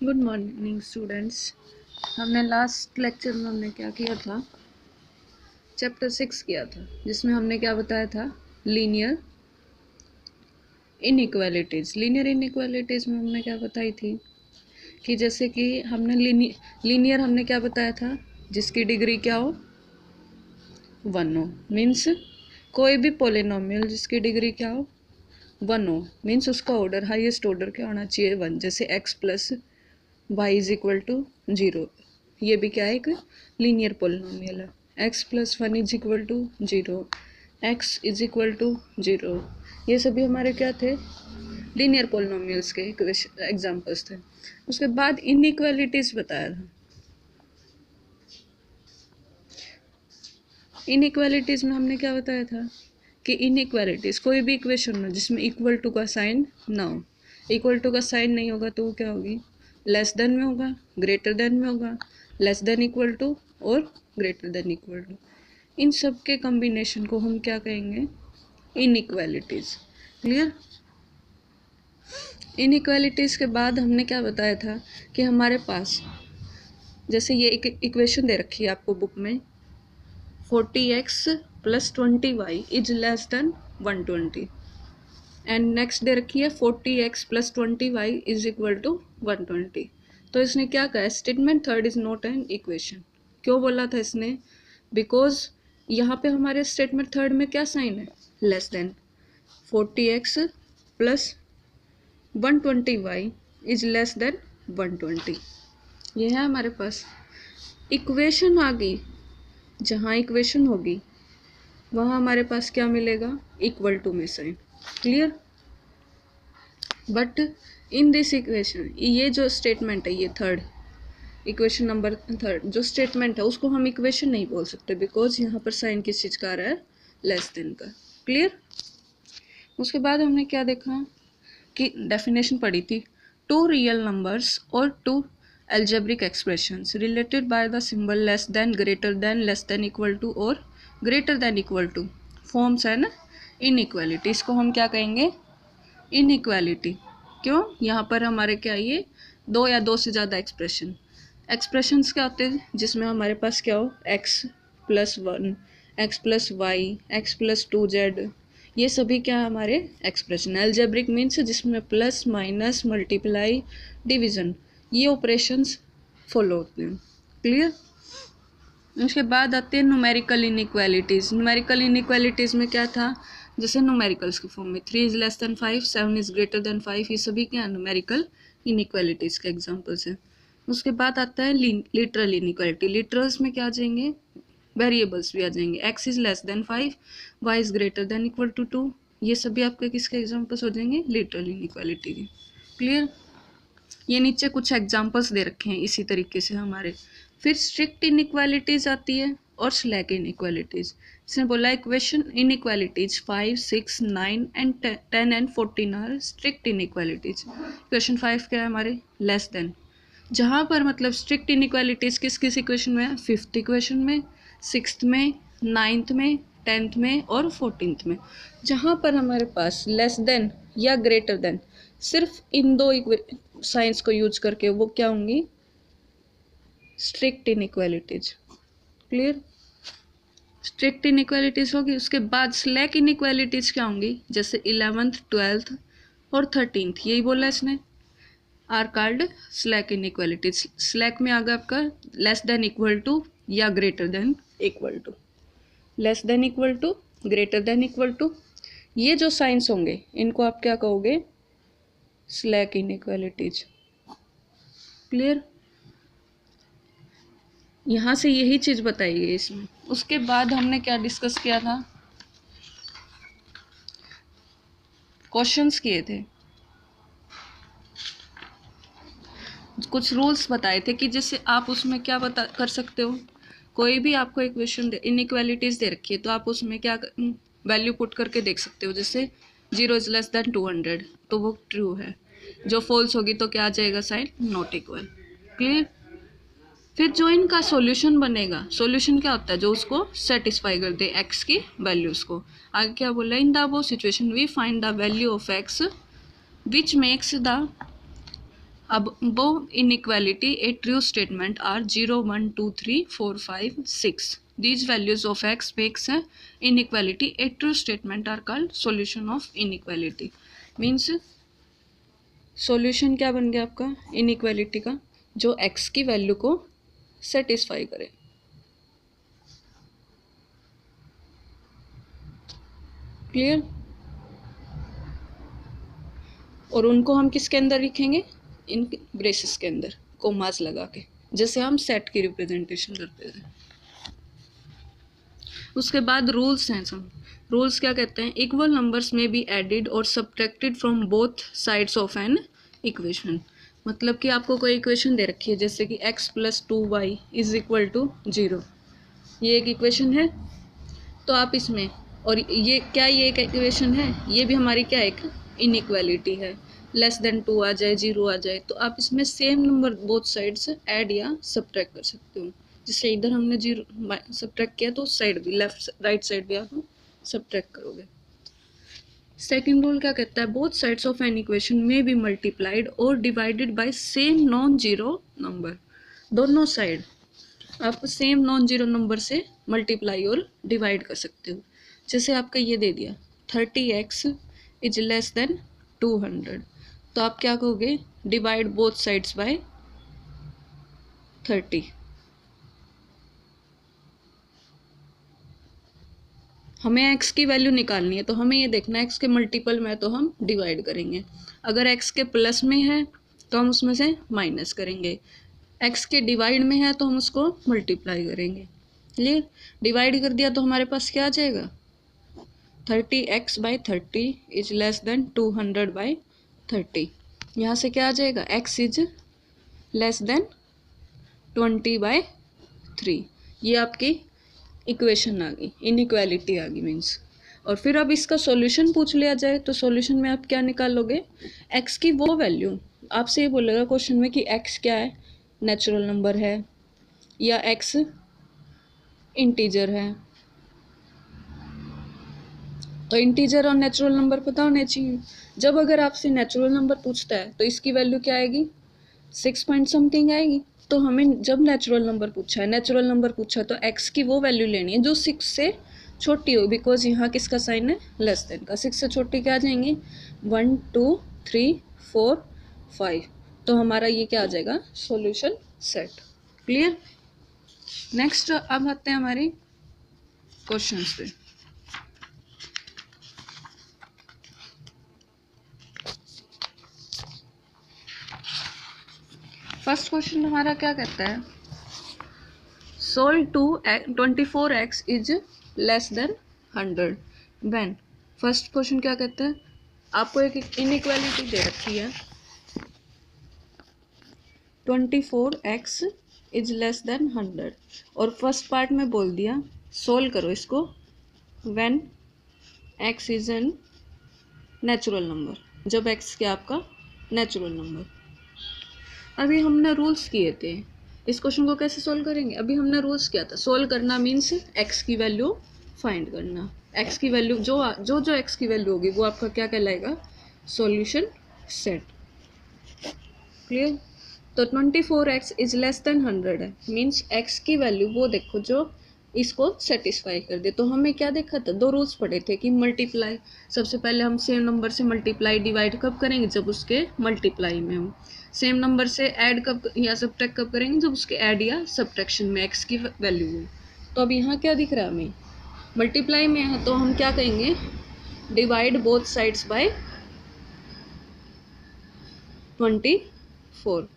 Good morning students. हमने last lecture में हमने क्या किया था, चैप्टर 6 किया था, जिसमें हमने क्या बताया था, लीनियर इनइक्वालिटीज़। लीनियर इनइक्वालिटीज़ में हमने क्या बताई थी कि जैसे कि हमने लीनियर हमने क्या बताया था, जिसकी डिग्री क्या हो 1 हो, मीन्स कोई भी पोलिनोमियल जिसकी डिग्री क्या हो 1 हो, मीन्स उसका ऑर्डर हाईएस्ट ऑर्डर क्या होना चाहिए 1, जैसे x plus y is equal to 0। ये भी क्या है, एक लीनियर पोलिनोमियल है। x plus 1 is equal to 0, x is equal to 0, ये सभी हमारे क्या थे, लीनियर पोलिनोमियल्स के एग्जाम्पल्स थे। उसके बाद इनइक्वालिटीज बताया था। इनइक्वालिटीज में हमने क्या बताया था कि इनइक्वालिटीज कोई भी इक्वेशन में जिसमें इक्वल टू का साइन ना हो, इक्वल टू का साइन नहीं होगा तो वो क्या होगी, लेस देन में होगा, ग्रेटर देन में होगा, लेस देन इक्वल टू और ग्रेटर देन इक्वल टू। इन सब के कॉम्बिनेशन को हम क्या कहेंगे, इनइक्वालिटीज। क्लियर। इनइक्वालिटीज के बाद हमने क्या बताया था कि हमारे पास जैसे ये एक इक्वेशन दे रखी है आपको बुक में, 40x plus 20y is less than 120, and next दे रखी है 40x plus 20y is equal to 120। तो इसने क्या कहा, statement third is not an equation. क्यों बोला था इसने, बिकॉज यहाँ पे हमारे स्टेटमेंट थर्ड में क्या साइन है, less than. 40x plus 120y is less than 120, ये है हमारे पास इक्वेशन आ गई। जहाँ इक्वेशन होगी वहाँ हमारे पास क्या मिलेगा, इक्वल टू में sign. Clear. But in this equation ये जो स्टेटमेंट है, ये थर्ड इक्वेशन नंबर थर्ड जो स्टेटमेंट है उसको हम इक्वेशन नहीं बोल सकते, बिकॉज यहाँ पर साइन किस चीज़ का आ रहा है, लेस देन का। क्लियर। उसके बाद हमने क्या देखा कि डेफिनेशन पढ़ी थी, टू रियल नंबर्स और to algebraic expressions related by the symbol less than, greater than, less than equal to और greater than equal to forms है ना inequality। इसको हम क्या कहेंगे, inequality। क्यों, यहाँ पर हमारे क्या, ये दो या दो से ज़्यादा एक्सप्रेशंस क्या होते हैं, जिसमें हमारे पास क्या हो, x plus 1, x plus y, x plus 2z, ये सभी क्या हमारे एक्सप्रेशन। एल्जेब्रिक मीन्स जिसमें प्लस माइनस मल्टीप्लाई डिवीजन ये ऑपरेशंस फॉलो होते हैं। क्लियर। उसके बाद आते हैं न्यूमेरिकल इनइक्वालिटीज़। न्यूमेरिकल इनइक्वालिटीज़ में क्या था, जैसे न्यूमेरिकल्स की फॉर्म में 3 is less than 5, 7 is greater then 5, ये सभी क्या न्यूमेरिकल इनइक्वालिटीज़ के एग्जांपल्स हैं। उसके बाद आता है लिटरल इनइक्वालिटी। लिटरल्स में क्या आ जाएंगे, वेरिएबल्स भी आ जाएंगे, x is less than 5, y is greater than equal to 2, ये सभी आपके किसके एग्जांपल्स हो जाएंगे, लिटरल इनइक्वालिटी के। क्लियर। ये नीचे कुछ एग्जांपल्स दे रखे हैं इसी तरीके से हमारे। फिर स्ट्रिक्ट इनइक्वालिटीज आती है और स्लैक इनइक्वालिटीज। इसने बोला equation inequalities 5, 6, 9 and 10 and 14 are strict inequalities. Equation 5 क्या है हमारे, लेस देन। जहाँ पर मतलब स्ट्रिक्ट इनइक्वालिटीज किस किस इक्वेशन में है, 5th इक्वेशन में, 6th में, 9th में, 10th में और 14th में। जहाँ पर हमारे पास लेस देन या ग्रेटर देन सिर्फ इन दो साइंस को यूज करके वो क्या होंगी, strict inequalities. Clear. Strict inequalities होगी। उसके बाद स्लैक इनइक्वालिटीज क्या होंगी, जैसे 11th, 12th और 13th, यही बोला इसने, are called slack inequalities. Slack में आ गया आपका लेस देन इक्वल टू या greater than equal to, less than equal to, greater than equal to, ये जो साइंस होंगे इनको आप क्या कहोगे, स्लैक इनइक्वालिटीज। क्लियर। यहाँ से यही चीज़ बताई गई इसमें। उसके बाद हमने क्या डिस्कस किया था, क्वेश्चंस किए थे, कुछ रूल्स बताए थे कि जैसे आप उसमें क्या बता कर सकते हो, कोई भी आपको इक्वेशन दे, इनइक्वालिटीज दे रखी है तो आप उसमें क्या वैल्यू पुट करके देख सकते हो। जैसे 0 इज लेस देन 200 तो वो ट्रू है, जो फॉल्स होगी तो क्या आ जाएगा, साइन नॉट इक्वल। क्लियर। फिर जो इनका सॉल्यूशन बनेगा, सॉल्यूशन क्या होता है, जो उसको सेटिस्फाई कर दे एक्स की वैल्यूज़ को। आगे क्या बोला, in the above situation we find the value of x which makes the अब वो inequality a true statement are 0, 1, 2, 3, 4, 5, 6. These values of x makes a inequality a true statement are called solution of inequality. Means solution क्या बन गया आपका inequality का, जो x की value को सेटिस्फाई करे. क्लियर? और उनको हम किसके अंदर लिखेंगे, इन ब्रेसेस के अंदर कोमास लगा के, जैसे हम सेट की रिप्रेजेंटेशन करते थे. उसके बाद रूल्स हैं. सब रूल्स क्या कहते हैं, इक्वल नंबर्स में बी एडिड और subtracted from both sides of an equation. मतलब कि आपको कोई इक्वेशन दे रखी है, जैसे कि x + 2y is equal to 0. ये एक इक्वेशन है, तो आप इसमें, और ये क्या, ये एक इक्वेशन है, ये भी हमारी क्या एक इनइक्वालिटी है. <2 आ जाए, 0 आ जाए, तो आप इसमें same number both sides add या सब्ट्रैक्ट कर सकते हो. जैसे इधर हमने 0 सब्ट्रैक्ट किया, तो उस साइड भी, लेफ्ट राइट साइड भी आप सब्ट्रैक्ट करोगे. सेकेंड रूल क्या कहता है, both sides of an equation में बी मल्टीप्लाइड और divided by same non zero number. दोनों साइड आप सेम नॉन जीरो नंबर से मल्टीप्लाई और डिवाइड कर सकते हो. जैसे आपका ये दे दिया 30x इज लेस देन 200, तो आप क्या कहोगे, डिवाइड बोथ साइड्स बाय 30. हमें x की वैल्यू निकालनी है, तो हमें ये देखना है x के मल्टीपल में तो हम डिवाइड करेंगे. अगर x के प्लस में है तो हम उसमें से माइनस करेंगे. x के डिवाइड में है तो हम उसको मल्टीप्लाई करेंगे. क्लियर? डिवाइड कर दिया तो हमारे पास क्या आ जाएगा, 30x/30 इज लेस देन 200/30. यहाँ से क्या आ जाएगा, x इज लेस देन 20/3. ये आपकी इक्वेशन आ गई, इनइक्वालिटी आ गई मीन्स. और फिर अब इसका सॉल्यूशन पूछ लिया जाए, तो सॉल्यूशन में आप क्या निकाल लोगे, x की वो वैल्यू. आपसे ये बोलेगा क्वेश्चन में कि x क्या है, नेचुरल नंबर है या x इंटीजर है. तो इंटीजर और नेचुरल नंबर पता होने चाहिए. जब अगर आपसे नेचुरल नंबर पूछता है तो इसकी वैल्यू क्या आएगी, 6 पॉइंट समथिंग आएगी. तो हमें जब नेचुरल नंबर पूछा है तो x की वो वैल्यू लेनी है जो 6 से छोटी हो, बिकॉज यहाँ किसका साइन है, लेस देन का. 6 से छोटी क्या आ जाएंगे, 1, 2, 3, 4, 5. तो हमारा ये क्या आ जाएगा, सॉल्यूशन सेट. क्लियर? नेक्स्ट अब आते हैं हमारे क्वेश्चंस पे. फर्स्ट क्वेश्चन हमारा क्या कहता है, solve 24x is less then 100 when. First question क्या कहता है, आपको एक इनइक्वालिटी दे रखी है, 24x इज लेस देन 100, और फर्स्ट पार्ट में बोल दिया सोल्व करो इसको when x is an natural number, जब x क्या आपका नेचुरल नंबर. अभी हमने रूल्स किए थे, इस क्वेश्चन को कैसे सोल्व करेंगे, अभी हमने रूल्स किया था. सोल्व करना मीन्स x की वैल्यू फाइंड करना. x की वैल्यू जो x की वैल्यू होगी वो आपका क्या कहलाएगा, सॉल्यूशन सेट. क्लियर? तो 24x इज लेस देन 100 है, मीन्स x की वैल्यू वो देखो जो इसको सेटिस्फाई कर दे. तो हमें क्या देखा था, दो रूल्स पढ़े थे कि मल्टीप्लाई, सबसे पहले हम सेम नंबर से मल्टीप्लाई डिवाइड कब करेंगे, जब उसके मल्टीप्लाई में हो. सेम नंबर से ऐड कब या सब्ट्रैक्ट कब करेंगे, जब उसके ऐड या सब्ट्रैक्शन में x की वैल्यू हो. तो अब यहाँ क्या दिख रहा है हमें, मल्टीप्लाई में है तो हम क्या कहेंगे, डिवाइड बोथ साइड्स बाय 24.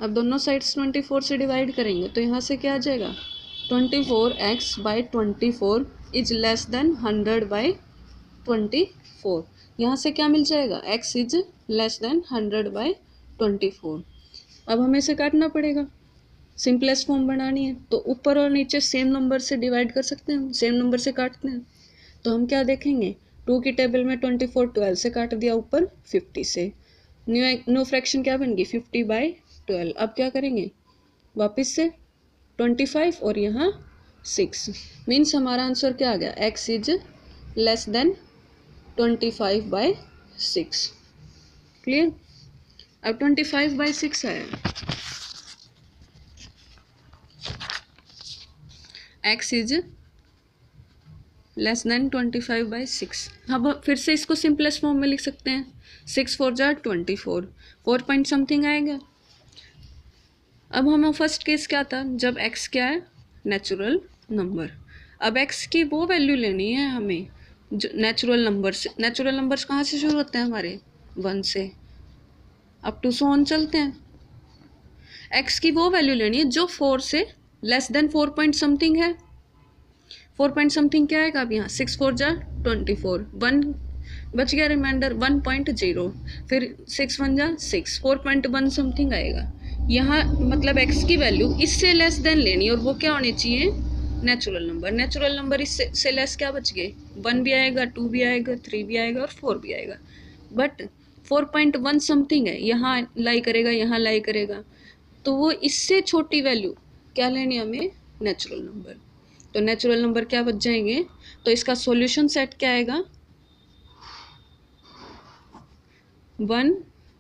अब दोनों साइड्स 24 से डिवाइड करेंगे तो यहाँ से क्या आ जाएगा, 24x/24 इज लेस देन 100/24. यहाँ से क्या मिल जाएगा, x इज लेस देन 100/24. अब हमें इसे काटना पड़ेगा, सिंपलेस्ट फॉर्म बनानी है. तो ऊपर और नीचे सेम नंबर से डिवाइड कर सकते हैं, सेम नंबर से काटते हैं. तो हम क्या देखेंगे, 2 की टेबल में 24 12 से काट दिया, ऊपर 50 से. न्यू फ्रैक्शन क्या बन गई, 50/12. अब क्या करेंगे, वापस से 25 और यहाँ 6, मीन्स हमारा आंसर क्या आ गया, x is less then 25/6. Clear. अब 25/6 आया, x इज लेस देन 25/6। अब फिर से इसको सिंपलेस्ट फॉर्म में लिख सकते हैं, 6 4 जा 24, 4 पॉइंट समथिंग आएगा। अब हमें फर्स्ट केस क्या था, जब x क्या है, नेचुरल नंबर। अब x की वो वैल्यू लेनी है हमें जो नेचुरल नंबर से, नेचुरल नंबर्स कहाँ से शुरू होते हैं हमारे, 1 से अप टू सो ऑन चलते हैं। x की वो वैल्यू लेनी है जो 4 से लेस देन 4 पॉइंट समथिंग है। 4 पॉइंट समथिंग क्या आएगा अब यहाँ, 6 4 जा 24, 1 बच गया रिमाइंडर 1.0, फिर 6 1 जा 6, 4.1 समथिंग आएगा। यहाँ मतलब x की वैल्यू इससे लेस देन लेनी है और वो क्या होनी चाहिए, नेचुरल नंबर। नेचुरल नंबर इससे लेस क्या बच गए, 1 भी आएगा, 2 भी आएगा, 3 भी आएगा और 4 भी आएगा। बट 4.1 समथिंग है, यहाँ लाई करेगा, यहाँ लाई करेगा, तो वो इससे छोटी वैल्यू क्या लेनी है हमें, नेचुरल नंबर। तो नेचुरल नंबर क्या बच जाएंगे, तो इसका सॉल्यूशन सेट क्या आएगा, 1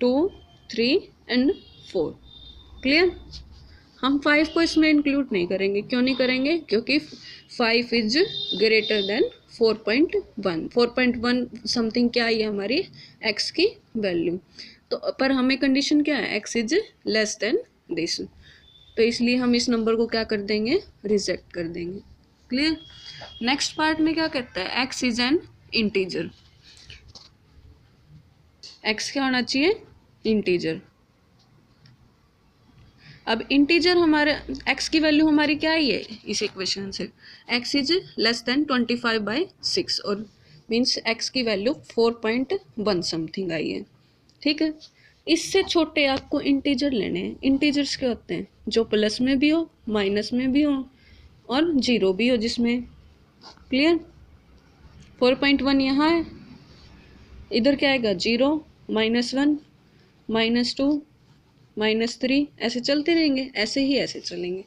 2 3 एंड 4। क्लियर। हम 5 को इसमें इंक्लूड नहीं करेंगे, क्यों नहीं करेंगे, क्योंकि 5 इज ग्रेटर देन 4.1। 4.1 समथिंग क्या आई है हमारी x की वैल्यू, तो पर हमें कंडीशन क्या है, x is less then this, तो इसलिए हम इस नंबर को क्या कर देंगे, रिजेक्ट कर देंगे। क्लियर। नेक्स्ट पार्ट में क्या कहता है, x is an integer. x क्या होना चाहिए, इंटीजर। अब इंटीजर हमारे x की वैल्यू हमारी क्या आई है इस इक्वेशन से, x इज लेस देन 25/6 और मीन्स x की वैल्यू 4.1 समथिंग आई है। ठीक है, इससे छोटे आपको इंटीजर लेने हैं। इंटीजर्स क्या होते हैं, जो प्लस में भी हो, माइनस में भी हो और जीरो भी हो जिसमें। क्लियर। 4.1 यहाँ है, इधर क्या आएगा, 0 -1 -2 -3, ऐसे चलते रहेंगे, ऐसे ही ऐसे चलेंगे।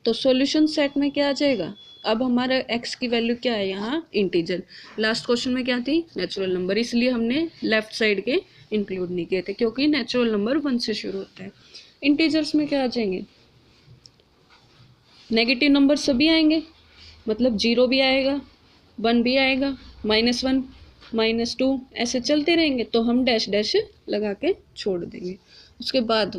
तो सॉल्यूशन सेट में क्या आ जाएगा, अब हमारा x की वैल्यू क्या है यहाँ, इंटीजर। लास्ट क्वेश्चन में क्या थी, नेचुरल नंबर, इसलिए हमने लेफ्ट साइड के इंक्लूड नहीं किए थे क्योंकि नेचुरल नंबर 1 से शुरू होता है। इंटीजर्स में क्या आ जाएंगे, नेगेटिव नंबर सभी आएंगे, मतलब 0 भी आएगा, 1 भी आएगा, -1 -2 ऐसे चलते रहेंगे, तो हम डैश डैश लगा के छोड़ देंगे। उसके बाद